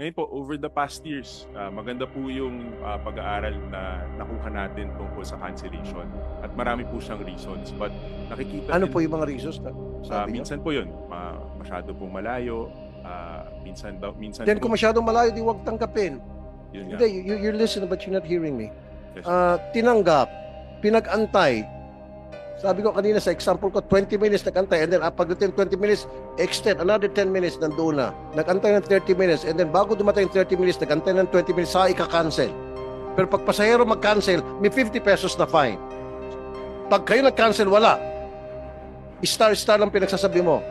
Ngayon po, over the past years, maganda po yung pag-aaral na nakuha natin tungkol sa cancellation. At marami po siyang reasons. But nakikita Ano din, po yung mga reasons na sabi niyo? minsan po yun, masyado pong malayo. Minsan Then po, kung masyadong malayo, di huwag tanggapin. yun nga. Hindi, you're listening but you're not hearing me. Yes. Tinanggap, pinag-antay. Sabi ko kanina sa example ko, 20 minutes nag-antay, and then pagdating 20 minutes, extend another 10 minutes nandoon na. Nag-antay ng 30 minutes, and then bago dumating 30 minutes, nag-antay ng 20 minutes, sa ika-cancel. Pero pag pasahero mag-cancel, may 50 pesos na fine. Pag kayo nag-cancel, wala. Star lang pinagsasabi mo.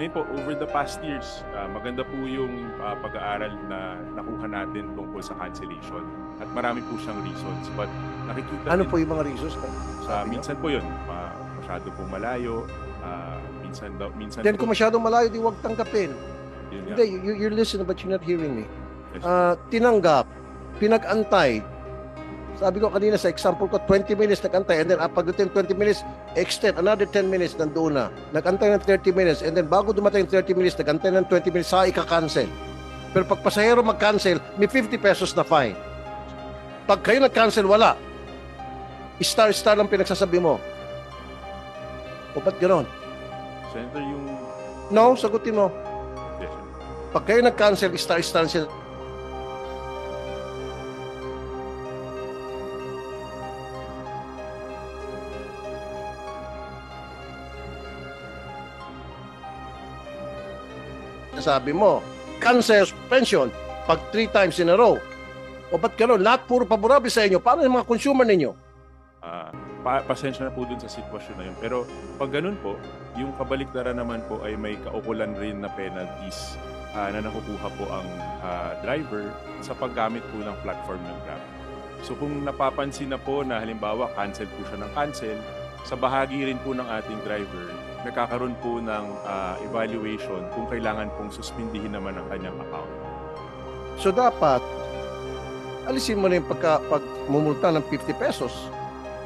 Ngayon po, over the past years, maganda po yung pag-aaral na nakuha natin tungkol sa cancellation. At marami po siyang reasons. But nakikita Ano din, po yung mga reasons na sabi niyo? minsan po yun, masyado pong malayo. Minsan Then po, kung masyadong malayo, di huwag tanggapin. yun nga. Hindi, you're listening but you're not hearing me. Yes. Tinanggap, pinag-antay. Sabi ko kanina sa example ko, 20 minutes nag-antay, and then pagdating 20 minutes, extend another 10 minutes nandoon na. Nag-antay ng 30 minutes, and then bago dumating 30 minutes, nag-antay ng 20 minutes, sa ika-cancel. Pero pag pasahero mag-cancel, may 50 pesos na fine. Pag kayo nag-cancel, wala. Star lang pinagsasabi mo. O ba't gano'n? Senator, yung... No, sagutin mo. Yes, sir. Pag kayo nag-cancel, star siya. Sabi mo, cancel suspension pag 3 times in a row. O ba't gano'n? Lahat puro paborable sa inyo. Paano yung mga consumer ninyo? Pasensya na po dun sa sitwasyon na yun. Pero pag ganun po, yung kabaliktaran naman po ay may kaukulan rin na penalties na nakukuha po ang driver sa paggamit po ng platform ng Grab. So kung napapansin na po na halimbawa cancel po siya ng cancel, sa bahagi rin po ng ating driver, nagkakaroon po ng evaluation kung kailangan pong suspindihin naman ang kanyang account. So dapat, alisin mo na yung pagmumulta ng 50 pesos.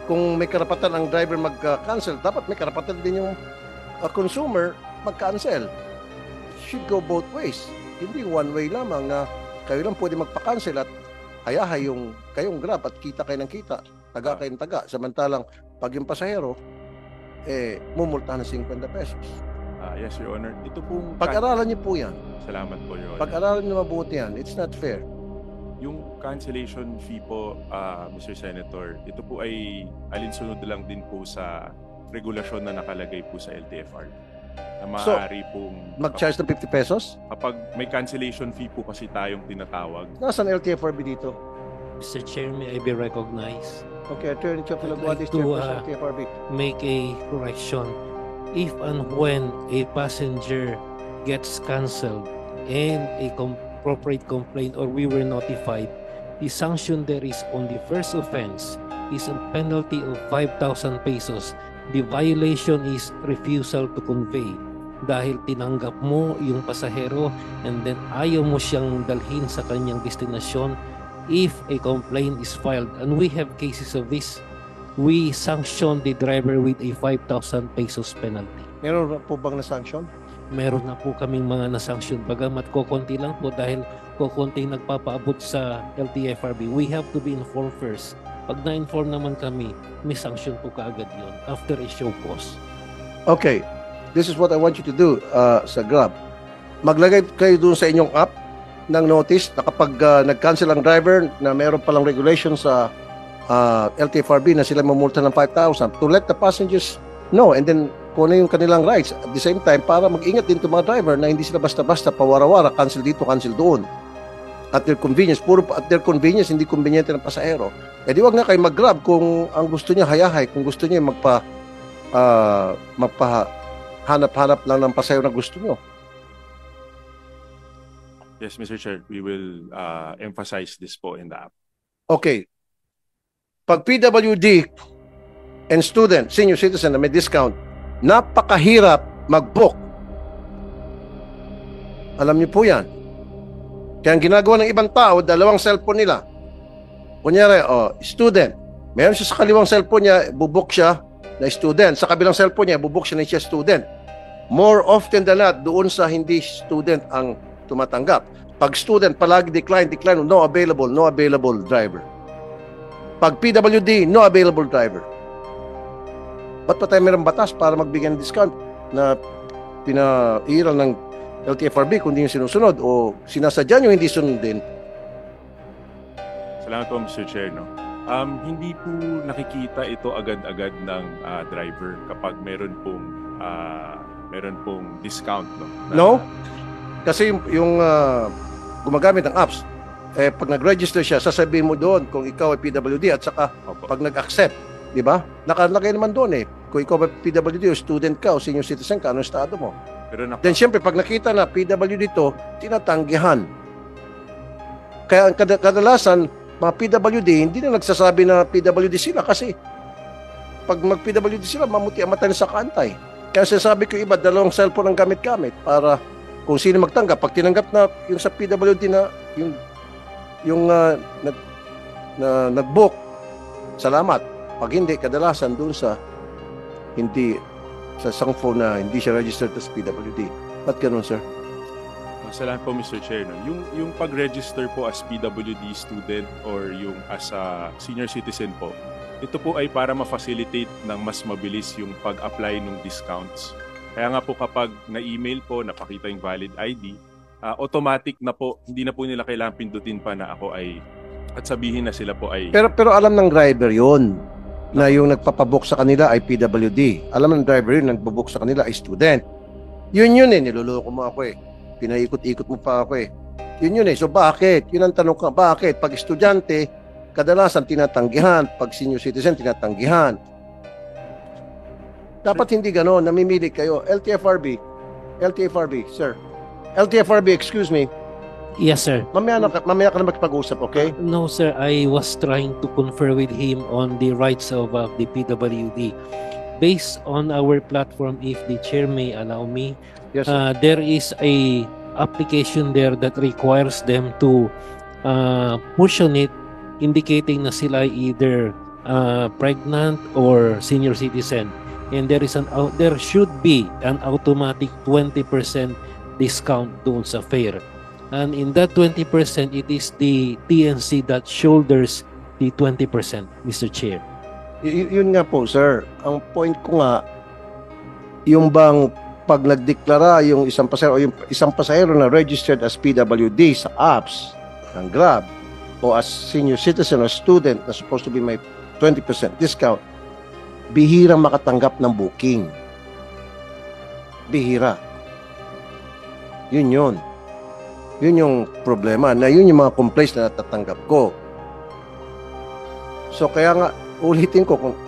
Kung may karapatan ang driver mag-cancel, dapat may karapatan din yung consumer mag-cancel. Should go both ways. Hindi one way lamang na kayo lang pwede magpa-cancel at hayahay yung kayong Grab at kita kayo ng kita. Taga kayo ng taga. Samantalang pag yung pasahero, mumulta ng 50 pesos. Yes, Your Honor. Ito pong... Pag-aralan niyo po yan. Salamat po, Your Honor. Pag-aralan niyo mabuti yan. It's not fair. Yung cancellation fee po, Mr. Senator, ito po ay alinsunod lang din po sa regulasyon na nakalagay po sa LTFR. Na maaari pong... Mag-charge ng 50 pesos? Kapag may cancellation fee po kasi tayong tinatawag. Nasaan LTFRB dito? Mr. Chair, may I be recognized? Okay, Attorney Chop I'd Laguadis, like to, Chairperson of TFRB. Make a correction. If and when a passenger gets cancelled and a appropriate complaint or we were notified, the sanction there is on the first offense is a penalty of 5,000 pesos. The violation is refusal to convey. Dahil tinanggap mo yung pasahero and then ayaw mo siyang dalhin sa kanyang destinasyon, if a complaint is filed, and we have cases of this, we sanction the driver with a 5,000 pesos penalty. Meron po bang na-sanction? Meron na po kaming mga na-sanction. Bagamat kokonti lang po dahil kokonti nagpapaabot sa LTFRB. We have to be informed first. Pag na-inform naman kami, may sanction po kaagad yun after a show cause. Okay, this is what I want you to do sa Grab. Maglagay kayo dun sa inyong app ng notice na kapag nag-cancel ang driver na meron palang regulation sa LTFRB na sila mamulta ng 5,000 to let the passengers know, and then kung ano yung kanilang rights at the same time para mag-ingat din itong mga driver na hindi sila basta-basta pawara-wara, cancel dito, cancel doon at their convenience, puro at their convenience, hindi conveniente ng pasahero. Eh di wag na kayo mag-Grab kung ang gusto niya hayahay, kung gusto niya magpahanap-hanap lang ng pasahero na gusto niyo. Yes, Mr. Chair, we will emphasize this po in the app. Okay. Pag PWD and student, senior citizen na may discount, napakahirap mag-book. Alam niyo po yan. Kaya ang ginagawa ng ibang tao, dalawang cellphone nila. Kunyari, student. Meron siya sa kaliwang cellphone niya, bubuk siya na student. Sa kabilang cellphone niya, bubuk siya na siya student. More often than not, doon sa hindi student ang tumatanggap. Pag student, palagi decline, no available driver. Pag PWD, no available driver. Ba't pa tayo mayroong batas para magbigyan ng discount na pinairal ng LTFRB kung hindi yung sinusunod o sinasadya nyo hindi sunodin? Salamat po, Mr. Chair. No? Hindi po nakikita ito agad-agad ng driver kapag meron pong discount. No? Kasi yung gumagamit ng apps, pag nag-register siya, sasabihin mo doon kung ikaw ay PWD at saka pag nag-accept, di ba? Nakalagay naman doon kung ikaw ay PWD o student ka o senior citizen ka, anong estado mo? Pero Then siyempre, pag nakita na PWD to, tinatanggihan. Kaya kadalasan, mga PWD, hindi na nagsasabi na PWD sila kasi pag mag-PWD sila, mamuti ang mata sa kantay. Kaya sinasabi ko iba, 2 cellphone ang gamit-gamit para kung sino magtanggap. Pag tinanggap na yung sa PWD na nag-book, salamat. Pag hindi, kadalasan doon sa isang phone na hindi siya registered as PWD. Ba't ganun, sir? Salamat po, Mr. Chair. No? Yung pag-register po as PWD student or yung as a senior citizen po, ito po ay para ma-facilitate ng mas mabilis yung pag-apply ng discounts. Kaya nga po kapag na-email po, napakita yung valid ID, automatic na po, hindi na po nila kailangan pindutin pa na ako ay, at sabihin na sila po ay... Pero alam ng driver yon na yung nagpapabook sa kanila ay PWD. Alam ng driver yun, nagpabook sa kanila ay student. Yun niloloko mo ako Pinaikot-ikot mo pa ako Yun So bakit? Yun ang tanong ka, bakit? Pag estudyante, kadalasan tinatanggihan. Pag senior citizen, tinatanggihan. Dapat hindi gano'n. Namimili kayo. LTFRB, sir. LTFRB, excuse me. Yes, sir. Mamaya ka na magpag-usap, okay? No, sir. I was trying to confer with him on the rights of the PWD. Based on our platform, if the chair may allow me, Yes, sir. there is a application there that requires them to push on it, indicating na sila either pregnant or senior citizen. And there should be an automatic 20% discount doon sa fare. And in that 20%, it is the TNC that shoulders the 20%, Mr. Chair. Yun nga po, sir. Ang point ko nga, yung bang pag nagdeklara yung isang pasahero na registered as PWD sa apps ng Grab o as senior citizen or student na supposed to be may 20% discount, bihirang makatanggap ng booking. Bihira. Yun yung problema. Na yun yung mga complaints na natatanggap ko. So kaya nga, ulitin ko kung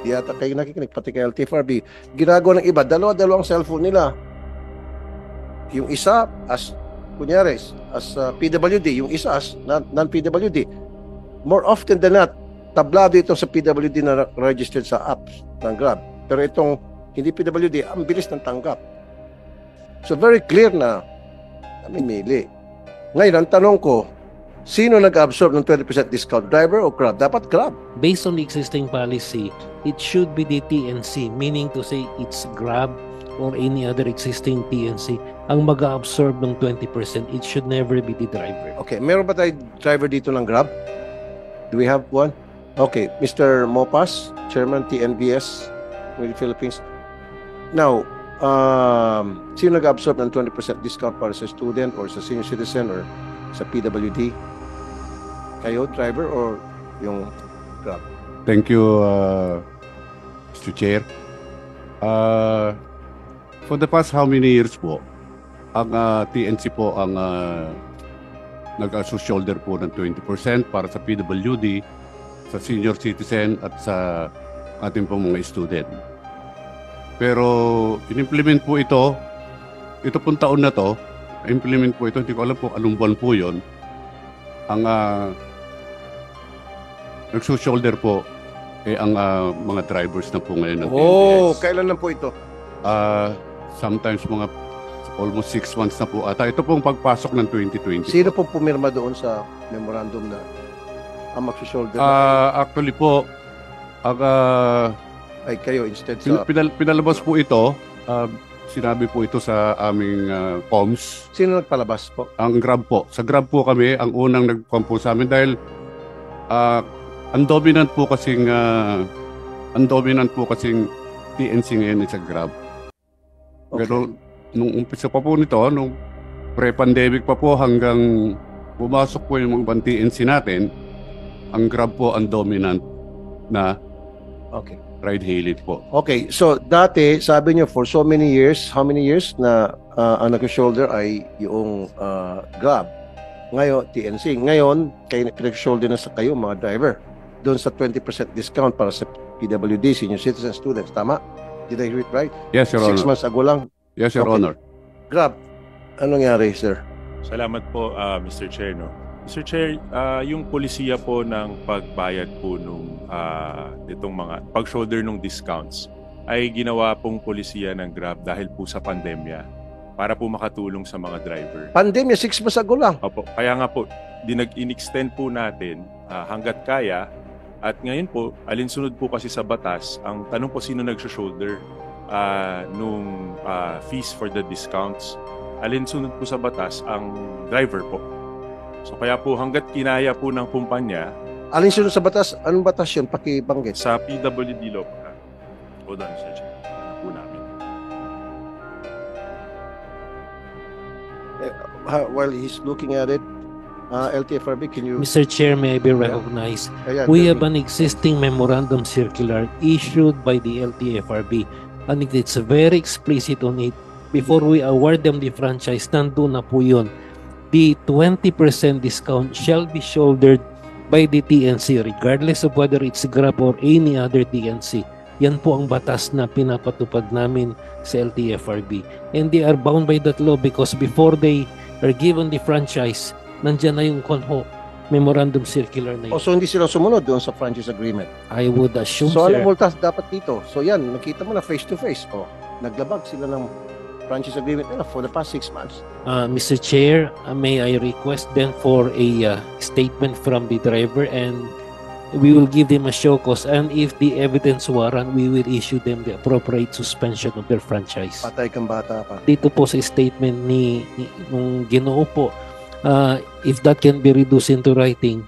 di ata kayo nakikinig, pati kay LTFRB, ginagawa ng iba, dalawa-dalawang cellphone nila. Yung isa as, kunyari, as PWD, yung isa as non-PWD. More often than not, tablado itong sa PWD na registered sa apps ng Grab. Pero itong hindi PWD, ang bilis ng tanggap. So very clear na namimili. Ngayon, ang tanong ko, sino nag-absorb ng 20% discount? Driver o Grab? Dapat Grab. Based on the existing policy, it should be the TNC, meaning to say it's Grab or any other existing TNC ang mag-absorb ng 20%. It should never be the driver. Okay, meron ba tayo driver dito ng Grab? Do we have one? Okay, Mr. Mopas, Chairman TNBS with the Philippines. Now, sino nag-absorb ng 20% discount para sa student or sa senior citizen or sa PWD? Kayo, driver, or yung Grab? Thank you, Mr. Chair. For the past how many years po, ang TNC po ang nag-shoulder po ng 20% para sa PWD, sa senior citizen at sa ating pong mga student. Pero in-implement po ito pong taon na to, implement po ito, hindi ko alam po anong buwan po yun, ang nagsushoulder po ang mga drivers na po ngayon ng TNBS. Kailan lang po ito? Sometimes mga almost 6 months na po ata. Ito pong pagpasok ng 2020. Sino pong pumirma doon sa memorandum na ang magsushoulder? Actually po, ay kayo instead sa... pinalabas po ito sinabi po ito sa aming comms. Sino nagpalabas po? Ang Grab po. Sa Grab po kami, ang unang nag-compo sa amin dahil ang dominant po kasing TNC ngayon sa Grab. Okay. Pero nung umpisa pa po nito, nung pre-pandemic pa po hanggang pumasok po yung mga ibang TNC natin, ang Grab po ang dominant na Okay. ride-hailing po. Okay, so dati, sabi niyo for so many years, how many years na ang nag-shoulder ay yung Grab. Ngayon, TNC. Ngayon, kayo pinag-shoulder na sa kayo, mga driver. Doon sa 20% discount para sa PWD, senior citizen students. Tama? Did I hear it right? Yes, Your 6 Honor. months ago lang. Yes, Your Okay. Honor. Grab, anong nangyari, sir? Salamat po, Mr. Chair. No? Mr. Chair, yung polisiya po ng pagbayad po nung itong mga pag-shoulder ng discounts ay ginawa pong polisiya ng Grab dahil po sa pandemya para po makatulong sa mga driver. Pandemya, 6 months ago lang. Opo, kaya nga po, in-extend po natin hanggat kaya. At ngayon po, alinsunod po kasi sa batas, ang tanong po sino nag-shoulder nung fees for the discounts. Alinsunod po sa batas ang driver po. So kaya po hanggat kinaya po ng kumpanya Alin sunod sa batas? Anong batas yun? Pakibanggit. sa PWD law po. Hold on, Sir Chair. Po namin. While he's looking at it, LTFRB, can you... Mr. Chair, may I be recognized? Ayan, We tell have me. an existing memorandum circular issued by the LTFRB, and it's very explicit on it. Before we award them the franchise, nandun na po yun. The 20% discount shall be shouldered by the TNC regardless of whether it's Grab or any other TNC. Yan po ang batas na pinapatupad namin sa LTFRB. And they are bound by that law because before they are given the franchise, nandyan na yung memorandum circular na yun. O, so hindi sila sumunod doon sa franchise agreement. I would assume, So, sir. anong multas dapat dito? So, yan, nakita mo na face-to-face. O, naglabag sila ng franchise agreement nila for the past 6 months. Mr. Chair, may I request then for a statement from the driver, and we will give them a show cause, and if the evidence warrant, we will issue them the appropriate suspension of their franchise. Patay kang bata pa. Dito po sa statement nung Ginoo po, if that can be reduced into writing,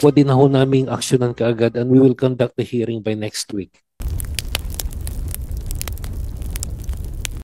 pwede na ho naming aksyonan kaagad, and we will conduct the hearing by next week.